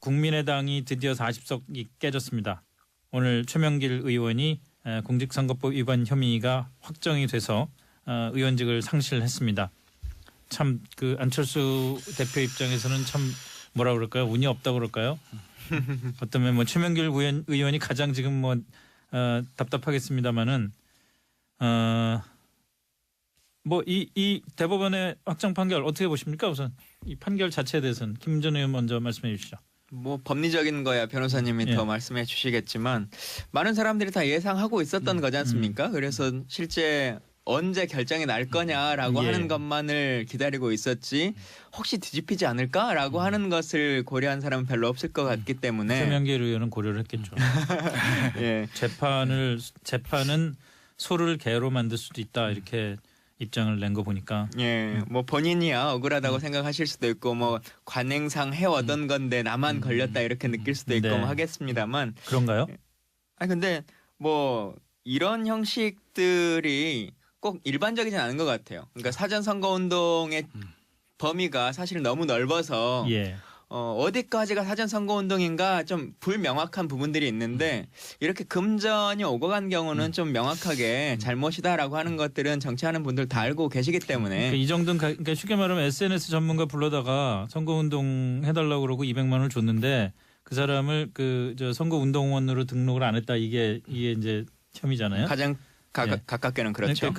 국민의당이 드디어 40석이 깨졌습니다. 오늘 최명길 의원이 공직선거법 위반 혐의가 확정이 돼서 의원직을 상실했습니다. 참 그 안철수 대표 입장에서는 참 뭐라 그럴까요? 운이 없다고 그럴까요? 어쩌면 뭐 최명길 의원이 가장 지금 뭐 답답하겠습니다만은 뭐 이 대법원의 확정 판결 어떻게 보십니까? 우선 이 판결 자체에 대해서는 김 전 의원 먼저 말씀해 주시죠. 뭐 법리적인 거야 변호사님이 더 말씀해 주시겠지만 많은 사람들이 다 예상하고 있었던 거지 않습니까? 그래서 실제 언제 결정이 날 거냐라고 하는 것만을 기다리고 있었지 혹시 뒤집히지 않을까라고 하는 것을 고려한 사람은 별로 없을 것 같기 때문에 최명길 의원은 고려를 했겠죠. 예. 재판은 소를 개로 만들 수도 있다 이렇게 입장을 낸 거 보니까 예, 뭐 본인이야 억울하다고 생각하실 수도 있고 뭐 관행상 해오던 건데 나만 걸렸다 이렇게 느낄 수도 있고 네. 뭐 하겠습니다만 그런가요? 아니 근데 뭐 이런 형식들이 꼭 일반적이진 않은 것 같아요. 그러니까 사전 선거 운동의 범위가 사실 너무 넓어서 예. 어디까지가 사전 선거 운동인가 좀 불명확한 부분들이 있는데 이렇게 금전이 오고 간 경우는 좀 명확하게 잘못이다라고 하는 것들은 정치하는 분들 다 알고 계시기 때문에 그러니까 이 정도는 그러니까 쉽게 말하면 SNS 전문가 불러다가 선거 운동 해달라고 그러고 200만 원을 줬는데 그 사람을 저 선거 운동원으로 등록을 안 했다 이게 이제 혐의잖아요. 가장 가깝게는 그렇죠. 그러니까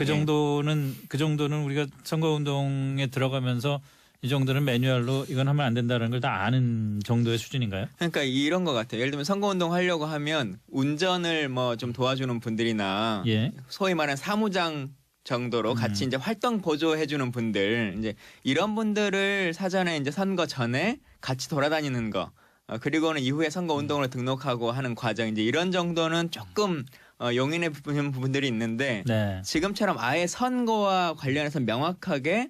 그 정도는 우리가 선거 운동에 들어가면서 이 정도는 매뉴얼로 이건 하면 안 된다는 걸 다 아는 정도의 수준인가요? 그러니까 이런 것 같아요. 예를 들면 선거운동 하려고 하면 운전을 뭐 좀 도와주는 분들이나 소위 말하는 사무장 정도로 같이 이제 활동 보조해주는 분들 이제 이런 분들을 사전에 이제 선거 전에 같이 돌아다니는 거 그리고는 이후에 선거운동으로 등록하고 하는 과정 이제 이런 정도는 조금 용인해 보는 부분들이 있는데 지금처럼 아예 선거와 관련해서 명확하게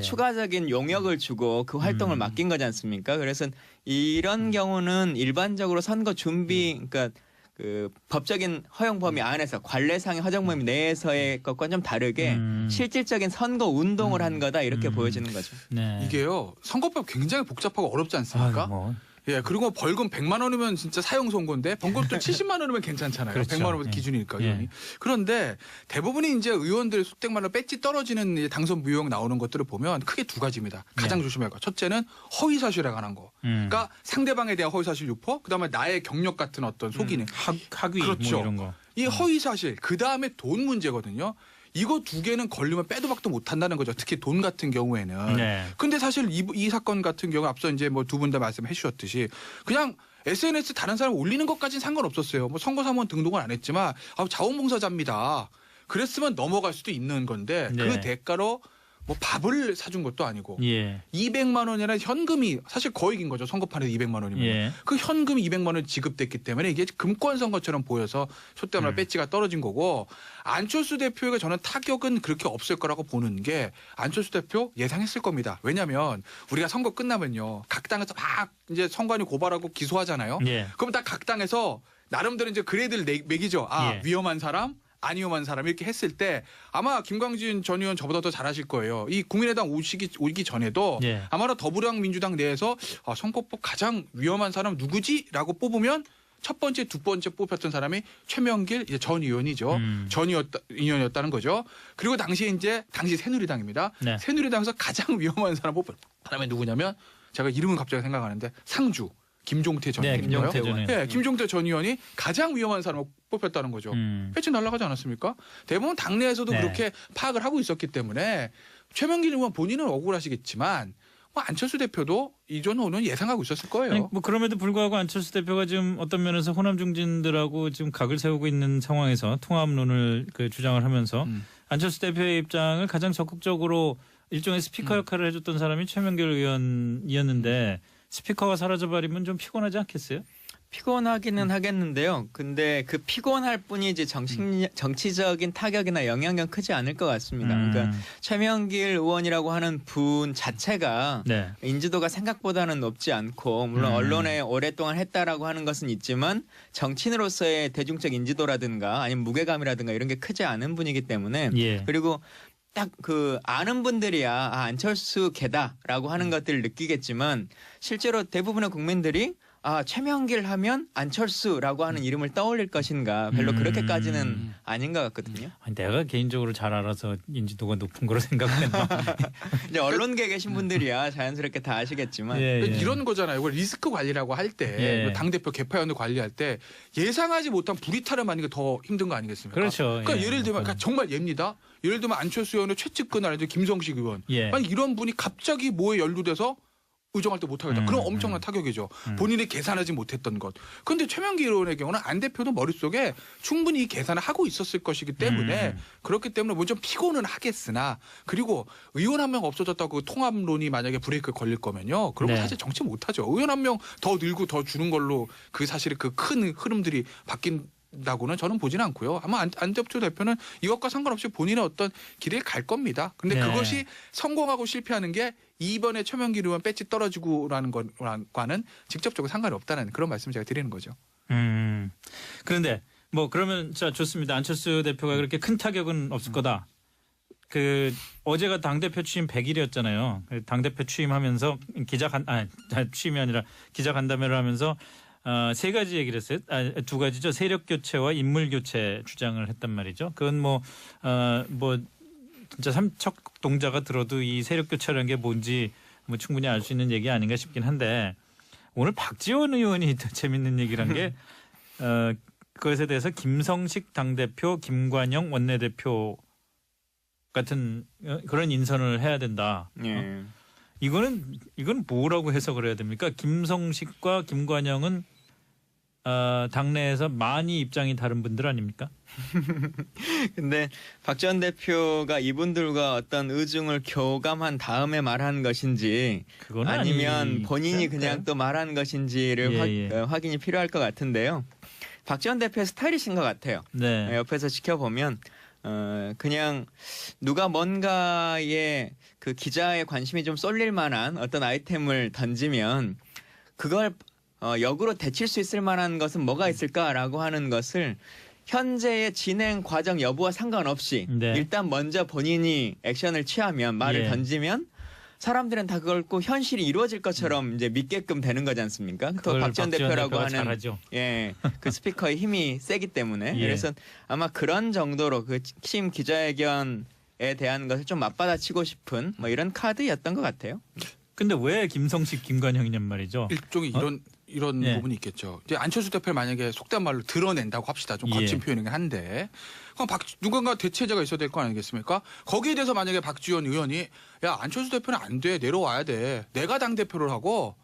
추가적인 용역을 주고 그 활동을 맡긴 거지 않습니까? 그래서 이런 경우는 일반적으로 선거 준비 그러니까 그 법적인 허용 범위 안에서 관례상의 허정 범위 내에서의 것과 좀 다르게 실질적인 선거 운동을 한 거다 이렇게 보여지는 거죠. 네. 이게요. 선거법 굉장히 복잡하고 어렵지 않습니까? 예, 그리고 벌금 100만 원이면 진짜 사형 선고인데 번거롭도 70만 원이면 괜찮잖아요. 그렇죠. 100만 원은 기준이니까. 그런데 대부분이 이제 의원들의 수백만 원 배지 떨어지는 이제 당선 무효형 나오는 것들을 보면 크게 두 가지입니다. 가장 조심해야 할 거. 첫째는 허위 사실에 관한 거. 그러니까 상대방에 대한 허위 사실 유포, 그다음에 나의 경력 같은 어떤 속이는 학위 그렇죠. 뭐 이런 거. 이 허위 사실, 그다음에 돈 문제거든요. 이거 두 개는 걸리면 빼도 박도 못 한다는 거죠. 특히 돈 같은 경우에는. 근데 사실 이 사건 같은 경우 앞서 이제 뭐 두 분 다 말씀해 주셨듯이 그냥 SNS 다른 사람 올리는 것까지는 상관없었어요. 뭐 선거사무원 등록은 안 했지만 자원봉사자입니다. 그랬으면 넘어갈 수도 있는 건데 그 대가로 뭐 밥을 사준 것도 아니고 200만 원이나 현금이 사실 거액인 거죠. 선거판에서 200만 원이면. 그 현금 200만 원 지급됐기 때문에 이게 금권 선거처럼 보여서 촛대마다 배지가 떨어진 거고 안철수 대표에게 저는 타격은 그렇게 없을 거라고 보는 게 안철수 대표 예상했을 겁니다. 왜냐하면 우리가 선거 끝나면요. 각 당에서 막 이제 선관위 고발하고 기소하잖아요. 그럼 딱 각 당에서 나름대로 이제 그레이드를 매기죠. 위험한 사람 안 위험한 사람 이렇게 했을 때 아마 김광진 전 의원 저보다 더 잘하실 거예요. 이 국민의당 오기 전에도 아마도 더불어민주당 내에서 선거법 가장 위험한 사람 누구지라고 뽑으면 첫 번째, 두 번째 뽑혔던 사람이 최명길 이제 전 의원이죠. 전 의원이었다는 거죠. 그리고 당시 새누리당입니다. 새누리당에서 가장 위험한 사람 뽑은 사람이 누구냐면 제가 이름은 갑자기 생각하는데 상주. 김종태 전 의원인가요? 김종태 전 의원이 가장 위험한 사람을 뽑혔다는 거죠. 배치 날아가지 않았습니까? 대부분 당내에서도 그렇게 파악을 하고 있었기 때문에 최명길 의원 본인은 억울하시겠지만 뭐 안철수 대표도 이전 호는 예상하고 있었을 거예요. 아니, 뭐 그럼에도 불구하고 안철수 대표가 지금 어떤 면에서 호남 중진들하고 지금 각을 세우고 있는 상황에서 통합론을 주장을 하면서 안철수 대표의 입장을 가장 적극적으로 일종의 스피커 역할을 해줬던 사람이 최명길 의원이었는데 스피커가 사라져버리면 좀 피곤하지 않겠어요? 피곤하기는 하겠는데요. 근데 그 피곤할 뿐이지 정치적인 타격이나 영향은 크지 않을 것 같습니다. 그러니까 최명길 의원이라고 하는 분 자체가 인지도가 생각보다는 높지 않고 물론 언론에 오랫동안 했다라고 하는 것은 있지만 정치인으로서의 대중적 인지도라든가 아니면 무게감이라든가 이런 게 크지 않은 분이기 때문에 그리고 딱 아는 분들이야 안철수 개다라고 하는 것들을 느끼겠지만 실제로 대부분의 국민들이 최명길 하면 안철수라고 하는 이름을 떠올릴 것인가 별로 그렇게까지는 아닌 것 같거든요. 내가 개인적으로 잘 알아서 인지도가 높은 거로 생각했나. 이제 언론계에 계신 분들이야 자연스럽게 다 아시겠지만 이런 거잖아요. 이걸 리스크 관리라고 할 때 당대표 개파위원회 관리할 때 예상하지 못한 불이탈을 만드는 게 더 힘든 거 아니겠습니까? 그렇죠. 그러니까 예를 들면 그러니까 정말 예입니다. 예를 들면 안철수 의원의 최측근 아니죠 김성식 의원. 아니 이런 분이 갑자기 뭐에 연루돼서 의정할 때 못하겠다. 그럼 엄청난 타격이죠. 본인이 계산하지 못했던 것. 그런데 최명길 의원의 경우는 안 대표도 머릿속에 충분히 이 계산을 하고 있었을 것이기 때문에 그렇기 때문에 뭐 좀 피곤은 하겠으나 그리고 의원 한 명 없어졌다고 통합론이 만약에 브레이크 걸릴 거면요. 그런 거 사실 정치 못하죠. 의원 한 명 더 늘고 더 주는 걸로 그 사실 그 큰 흐름들이 바뀐다고는 저는 보지는 않고요. 아마 안철수 대표는 이것과 상관없이 본인의 어떤 길을 갈 겁니다. 근데 그것이 성공하고 실패하는 게 이번에 최명길 의원 배지 떨어지고라는 것과는 직접적으로 상관이 없다는 그런 말씀을 제가 드리는 거죠. 그런데 뭐 그러면 자 좋습니다. 안철수 대표가 그렇게 큰 타격은 없을 거다. 그 어제가 당대표 취임 100일이었잖아요. 당대표 취임하면서 취임이 아니라 기자간담회를 하면서 세 가지 얘기를 했어요. 두 가지죠. 세력 교체와 인물 교체 주장을 했단 말이죠. 그건 뭐 진짜 삼척 동자가 들어도 이 세력 교체라는 게 뭔지 뭐 충분히 알 수 있는 얘기 아닌가 싶긴 한데 오늘 박지원 의원이 재밌는 얘기를 한 게 그것에 대해서 김성식 당대표, 김관영 원내대표 같은 그런 인선을 해야 된다. 이건 뭐라고 해석을 해야 됩니까? 김성식과 김관영은 당내에서 많이 입장이 다른 분들 아닙니까? 근데 박지원 대표가 이분들과 어떤 의중을 교감한 다음에 말한 것인지 아니면 본인이 그냥 또 말한 것인지를 확인이 필요할 것 같은데요. 박지원 대표의 스타일이신 것 같아요. 옆에서 지켜보면 그냥 누가 뭔가에 그 기자의 관심이 좀 쏠릴 만한 어떤 아이템을 던지면 그걸 역으로 대칠 수 있을 만한 것은 뭐가 있을까라고 하는 것을 현재의 진행 과정 여부와 상관없이 일단 먼저 본인이 액션을 취하면 말을 던지면 사람들은 다 그걸 꼭 현실이 이루어질 것처럼 이제 믿게끔 되는 거지 않습니까? 또 박지원 대표라고 하는 잘하죠. 그 스피커의 힘이 세기 때문에 그래서 아마 그런 정도로 그 취임 기자회견에 대한 것을 좀 맞받아치고 싶은 뭐 이런 카드였던 것 같아요. 근데 왜 김성식, 김관영이냔 말이죠. 일종의 이런 부분이 있겠죠. 이제 안철수 대표를 만약에 속된 말로 드러낸다고 합시다. 좀 거친 표현이긴 한데 그럼 누군가 대체자가 있어야 될 거 아니겠습니까? 거기에 대해서 만약에 박지원 의원이 야 안철수 대표는 안 돼. 내려와야 돼. 내가 당대표를 하고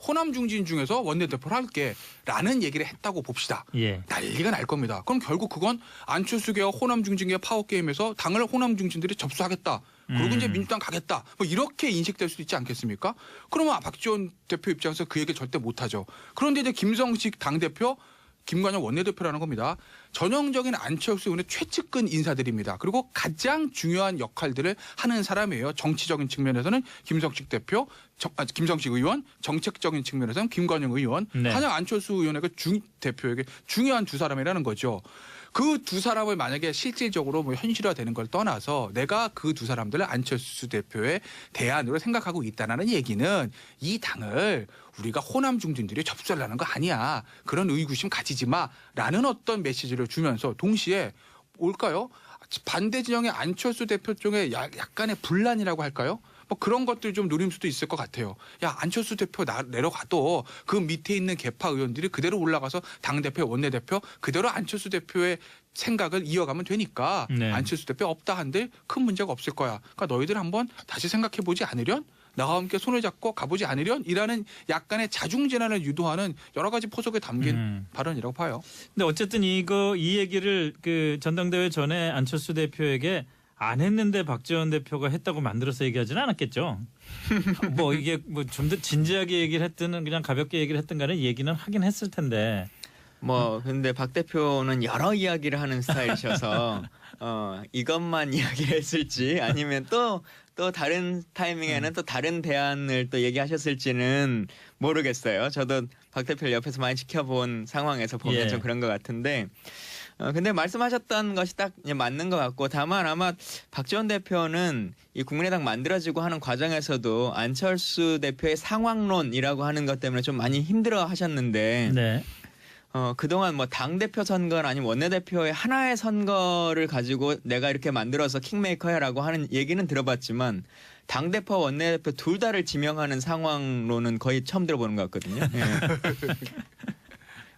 호남 중진 중에서 원내대표를 할게 라는 얘기를 했다고 봅시다. 난리가 날 겁니다. 그럼 결국 그건 안철수계와 호남 중진계의 파워게임에서 당을 호남 중진들이 접수하겠다. 그리고 이제 민주당 가겠다. 뭐 이렇게 인식될 수도 있지 않겠습니까? 그러면 박지원 대표 입장에서 그 얘기를 절대 못하죠. 그런데 이제 김성식 당대표, 김관영 원내대표라는 겁니다. 전형적인 안철수 의원의 최측근 인사들입니다. 그리고 가장 중요한 역할들을 하는 사람이에요. 정치적인 측면에서는 김성식 대표, 김성식 의원, 정책적인 측면에서는 김관영 의원, 한양 안철수 의원에게 대표에게 중요한 두 사람이라는 거죠. 그 두 사람을 만약에 실질적으로 뭐 현실화되는 걸 떠나서 내가 그 두 사람들을 안철수 대표의 대안으로 생각하고 있다는 얘기는 이 당을 우리가 호남 중진들이 접수하려는 거 아니야. 그런 의구심 가지지 마라는 어떤 메시지를 주면서 동시에 뭘까요? 반대 진영의 안철수 대표 쪽에 약간의 분란이라고 할까요? 뭐 그런 것들 좀 노릴 수도 있을 것 같아요. 야 안철수 대표 내려가도 그 밑에 있는 개파 의원들이 그대로 올라가서 당대표 원내대표 그대로 안철수 대표의 생각을 이어가면 되니까 안철수 대표 없다 한들 큰 문제가 없을 거야. 그러니까 너희들 한번 다시 생각해보지 않으련? 나와 함께 손을 잡고 가보지 않으련? 이라는 약간의 자중진환을 유도하는 여러 가지 포석에 담긴 발언이라고 봐요. 근데 어쨌든 이 얘기를 그 전당대회 전에 안철수 대표에게 안 했는데 박지원 대표가 했다고 만들어서 얘기하지는 않았겠죠. 뭐 이게 뭐 좀 더 진지하게 얘기를 했든 그냥 가볍게 얘기를 했든 간에 얘기는 하긴 했을 텐데. 뭐 근데 박 대표는 여러 이야기를 하는 스타일이셔서 이것만 이야기를 했을지 아니면 또 다른 타이밍에는 또 다른 대안을 또 얘기하셨을지는 모르겠어요. 저도 박 대표를 옆에서 많이 지켜본 상황에서 보면 좀 그런 것 같은데 근데 말씀하셨던 것이 딱 맞는 것 같고 다만 아마 박지원 대표는 이 국민의당 만들어지고 하는 과정에서도 안철수 대표의 상황론이라고 하는 것 때문에 좀 많이 힘들어 하셨는데 네. 그동안 뭐 당대표 선거나 아니면 원내대표의 하나의 선거를 가지고 내가 이렇게 만들어서 킹메이커야라고 하는 얘기는 들어봤지만 당대표 원내대표 둘 다를 지명하는 상황론은 거의 처음 들어보는 것 같거든요. 예.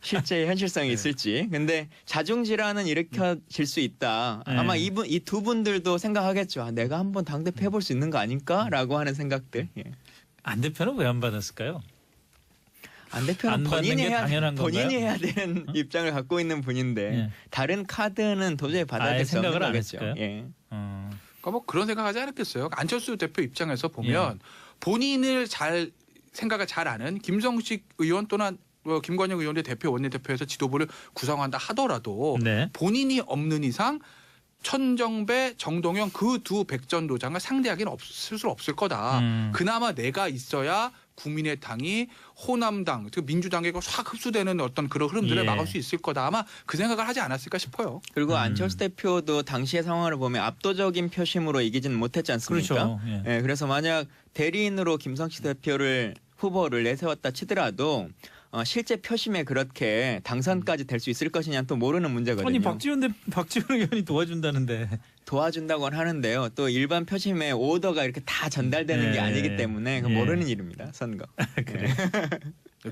실제 현실성이 있을지. 근데 자중질환은 일으켜질 수 있다. 아마 이 두 분들도 생각하겠죠. 아, 내가 한번 당대표 해볼 수 있는 거 아닐까라고 하는 생각들. 예. 안 대표는 왜 안 받았을까요? 안 대표는 본인이 해야 되는 입장을 갖고 있는 분인데 다른 카드는 도저히 받아야 될 수 없는 거겠죠. 예. 그러니까 뭐 그런 생각하지 않았겠어요. 안철수 대표 입장에서 보면 본인을 잘 생각을 잘 아는 김성식 의원 또는 김관영 의원의 대표 원내대표에서 지도부를 구성한다 하더라도 본인이 없는 이상 천정배, 정동영 그 두 백전도장을 상대하기는 없을 거다. 그나마 내가 있어야 국민의당이 호남당, 즉 민주당에 확 흡수되는 어떤 그런 흐름들을 막을 수 있을 거다. 아마 그 생각을 하지 않았을까 싶어요. 그리고 안철수 대표도 당시의 상황을 보면 압도적인 표심으로 이기지는 못했지 않습니까? 그렇죠. 예, 그래서 만약 대리인으로 김성식 대표를 후보를 내세웠다 치더라도 실제 표심에 그렇게 당선까지 될 수 있을 것이냐는 또 모르는 문제거든요. 아니 박지원 의원이 도와준다는데. 도와준다고는 하는데요. 또 일반 표심에 오더가 이렇게 다 전달되는 게 아니기 때문에 모르는 일입니다. 선거. 그래.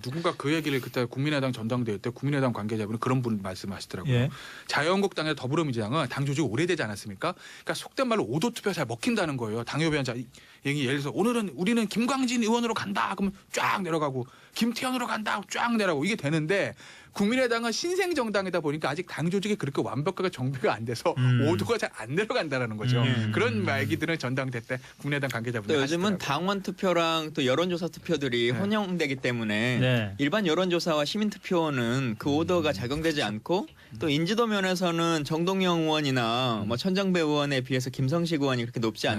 누군가 그 얘기를 그때 국민의당 전당대회 때 국민의당 관계자분이 그런 분 말씀하시더라고요. 자유한국당의 더불어민주당은 당 조직이 오래되지 않았습니까? 그러니까 속된 말로 오도 투표 잘 먹힌다는 거예요. 당협위원장 얘기 예를 들어서 오늘은 우리는 김광진 의원으로 간다. 그러면 쫙 내려가고 김태현으로 간다. 쫙 내려가고 이게 되는데 국민의당은 신생 정당이다 보니까 아직 당 조직이 그렇게 완벽하게 정비가 안 돼서 오도가 잘 안 내려간다라는 거죠. 그런 말기들은 전당대 때 국민의당 관계자분들 또 요즘은 당원 투표랑 또 여론조사 투표들이 혼용되기 때문에 일반 여론조사와 시민투표는 그 오더가 작용되지 않고 또 인지도 면에서는 정동영 의원이나 뭐 천정배 의원에 비해서 김성식 의원이 그렇게 높지 않습니다.